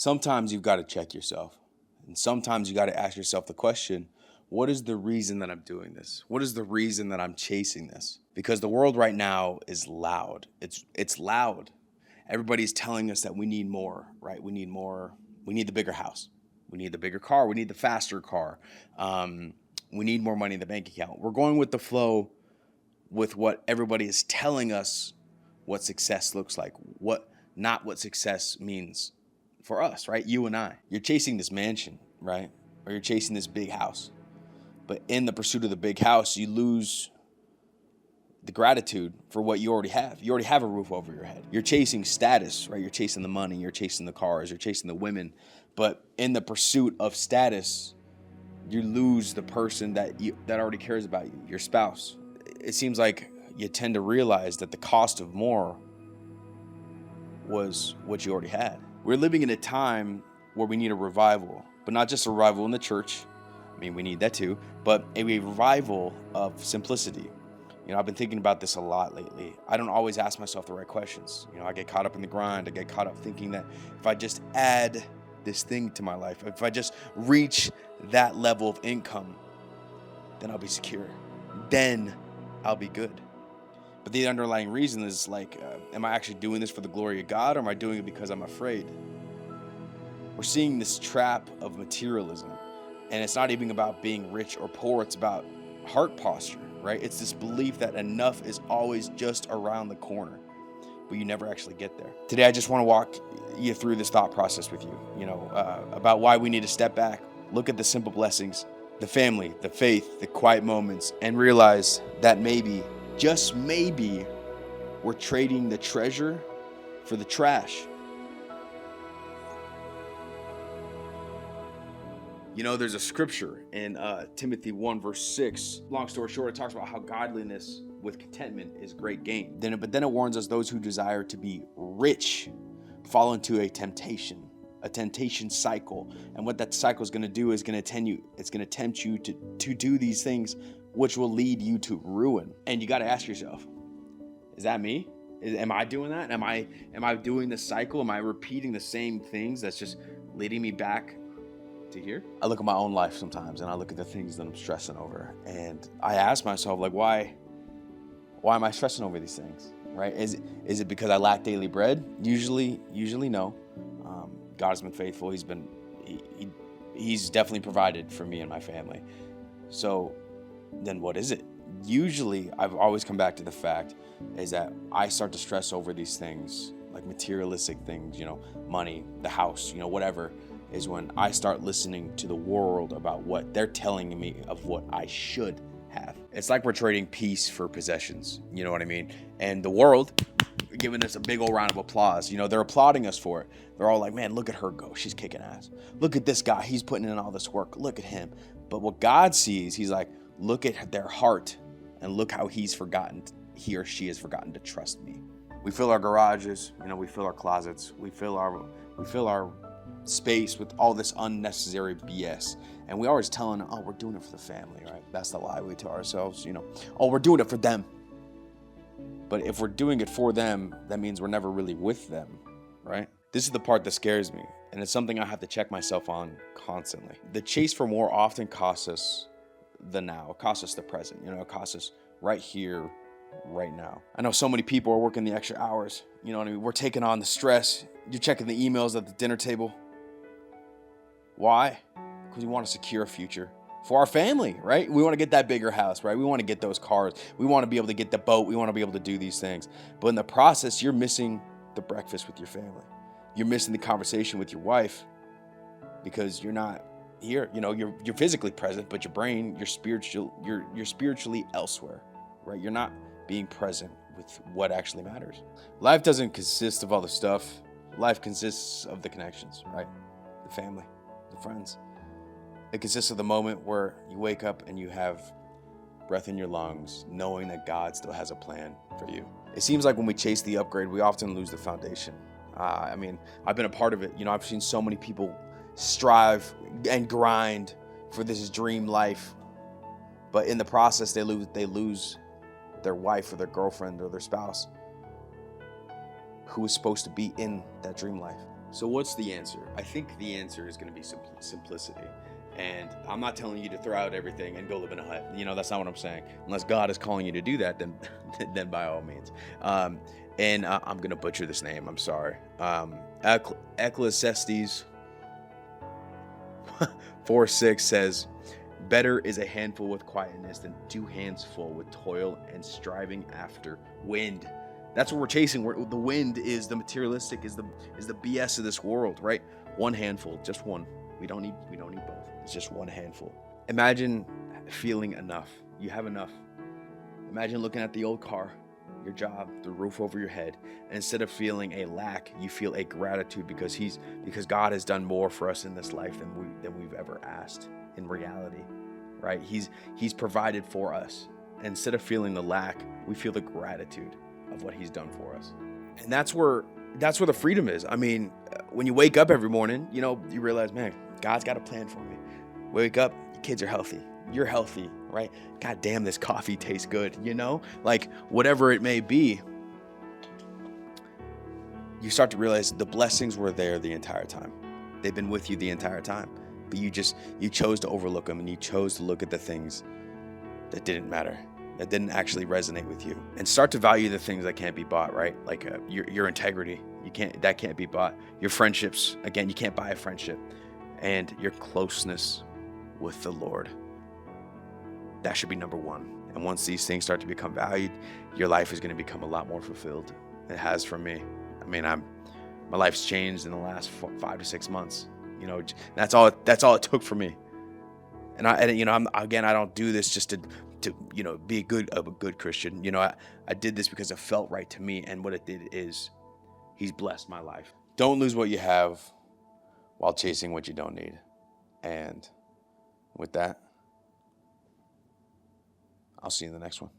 Sometimes you've got to check yourself. And sometimes you got to ask yourself the question, what is the reason that I'm doing this? What is the reason that I'm chasing this? Because the world right now is loud. It's loud. Everybody's telling us that we need more, right? We need more. We need the bigger house. We need the bigger car. We need the faster car. We need more money in the bank account. We're going with the flow with what everybody is telling us what success looks like, not what success means for us, right? You and I. You're chasing this mansion, right? Or you're chasing this big house. But in the pursuit of the big house, you lose the gratitude for what you already have. You already have a roof over your head. You're chasing status, right? You're chasing the money, you're chasing the cars, you're chasing the women. But in the pursuit of status, you lose the person that already cares about you, your spouse. It seems like you tend to realize that the cost of more was what you already had. We're living in a time where we need a revival, but not just a revival in the church. I mean, we need that too, but a revival of simplicity. I've been thinking about this a lot lately. I don't always ask myself the right questions. I get caught up in the grind. I get caught up thinking that if I just add this thing to my life, if I just reach that level of income, then I'll be secure. Then I'll be good. But the underlying reason is am I actually doing this for the glory of God, or am I doing it because I'm afraid? We're seeing this trap of materialism, and it's not even about being rich or poor. It's about heart posture, right? It's this belief that enough is always just around the corner, but you never actually get there. Today, I just want to walk you through this thought process with you, about why we need to step back, look at the simple blessings, the family, the faith, the quiet moments, and realize that maybe, just maybe, we're trading the treasure for the trash. There's a scripture in Timothy 1 verse 6. Long story short, it talks about how godliness with contentment is great gain. But then it warns us, those who desire to be rich fall into a temptation cycle. And what that cycle is going to do is it's going to tempt you to do these things, which will lead you to ruin. And you got to ask yourself, is that me? Am I doing that? Am I doing the cycle? Am I repeating the same things that's just leading me back to here? I look at my own life sometimes, and I look at the things that I'm stressing over, and I ask myself, why am I stressing over these things, right? Is it because I lack daily bread? Usually no. God has been faithful. He's definitely provided for me and my family. So then what is it? Usually I've always come back to the fact is that I start to stress over these things, like materialistic things, money, the house, whatever, is when I start listening to the world about what they're telling me of what I should have. It's like we're trading peace for possessions. You know what I mean? And the world giving us a big old round of applause. They're applauding us for it. They're all like, man, look at her go. She's kicking ass. Look at this guy. He's putting in all this work. Look at him. But what God sees, he's like, look at their heart and look how he or she has forgotten to trust me. We fill our garages, we fill our closets, we fill our space with all this unnecessary BS. And we always telling, we're doing it for the family, right? That's the lie we tell ourselves, we're doing it for them. But if we're doing it for them, that means we're never really with them, right? This is the part that scares me, and it's something I have to check myself on constantly. The chase for more often costs us the now. It costs us the present. It costs us right here, right now. I know so many people are working the extra hours. We're taking on the stress. You're checking the emails at the dinner table. Why? Because we want to secure a future for our family, right? We want to get that bigger house, right? We want to get those cars. We want to be able to get the boat. We want to be able to do these things. But in the process, you're missing the breakfast with your family. You're missing the conversation with your wife because you're not here. You're physically present, but your brain, you're spiritually elsewhere, right? You're not being present with what actually matters. Life doesn't consist of all the stuff. Life consists of the connections, right? The family, the friends. It consists of the moment where you wake up and you have breath in your lungs, knowing that God still has a plan for you. It seems like when we chase the upgrade, we often lose the foundation. I've been a part of it. I've seen so many people strive and grind for this dream life, but in the process, they lose their wife or their girlfriend or their spouse who was supposed to be in that dream life. So what's the answer? I think the answer is going to be simplicity. And I'm not telling you to throw out everything and go live in a hut. That's not what I'm saying. Unless God is calling you to do that, then then by all means. And I'm going to butcher this name. I'm sorry. Ecclesiastes 4:6 says, "Better is a handful with quietness than 2 hands full with toil and striving after wind." That's what we're chasing. The wind is the materialistic, is the BS of this world, right? One handful, just one. We don't need both. It's just one handful. Imagine feeling enough. You have enough. Imagine looking at the old car, your job, the roof over your head, and instead of feeling a lack, you feel a gratitude because God has done more for us in this life than we've ever asked. In reality, right? He's provided for us. And instead of feeling the lack, we feel the gratitude of what he's done for us. And that's where the freedom is. I mean, when you wake up every morning, you realize, man, God's got a plan for me. Wake up, your kids are healthy. You're healthy, right? God damn, this coffee tastes good, like whatever it may be. You start to realize the blessings were there the entire time. They've been with you the entire time, but you chose to overlook them, and you chose to look at the things that didn't matter, that didn't actually resonate with you, and start to value the things that can't be bought, right? Like your integrity, that can't be bought. Your friendships, again, you can't buy a friendship, and your closeness with the Lord. That should be number one. And once these things start to become valued, your life is going to become a lot more fulfilled. It has for me. I mean, my life's changed in the last 5 to 6 months. That's all it took for me. And I don't do this just to be a good Christian. I did this because it felt right to me, and what it did is he's blessed my life. Don't lose what you have while chasing what you don't need. And with that, I'll see you in the next one.